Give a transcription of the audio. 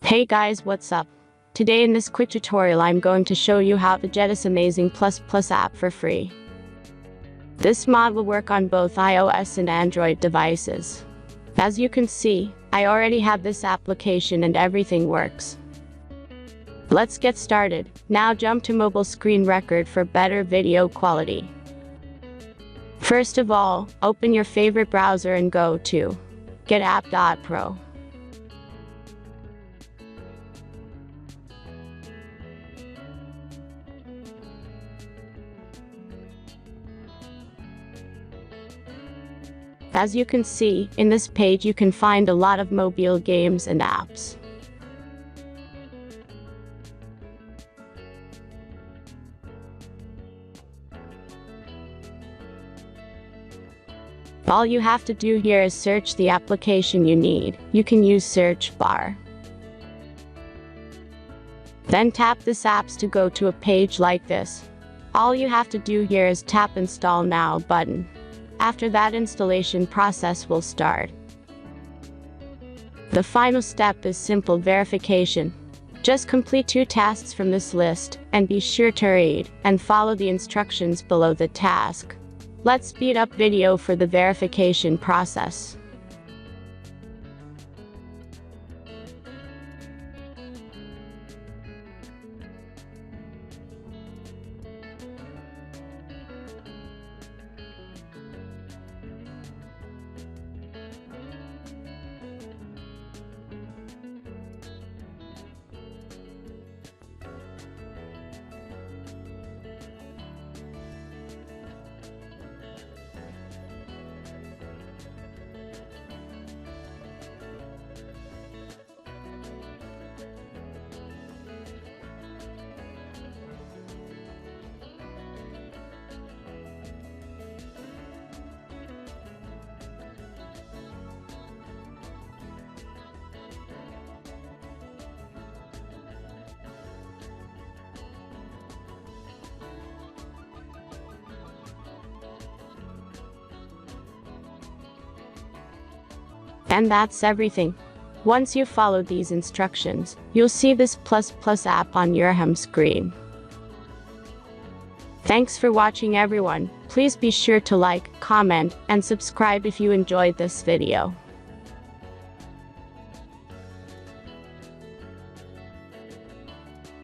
Hey guys, what's up? Today in this quick tutorial I'm going to show you how to get this amazing plus app for free. This mod will work on both iOS and Android devices. As you can see, I already have this application and everything works. Let's get started. Now jump to mobile screen record for better video quality. First of all, open your favorite browser and go to getapp.pro. As you can see, in this page you can find a lot of mobile games and apps. All you have to do here is search the application you need. You can use search bar. Then tap this apps to go to a page like this. All you have to do here is tap Install Now button. After that, installation process will start. The final step is simple verification. Just complete 2 tasks from this list, and be sure to read and follow the instructions below the task. Let's speed up video for the verification process. And that's everything. Once you follow these instructions, you'll see this plus app on your home screen. Thanks for watching everyone. Please be sure to like, comment, and subscribe if you enjoyed this video.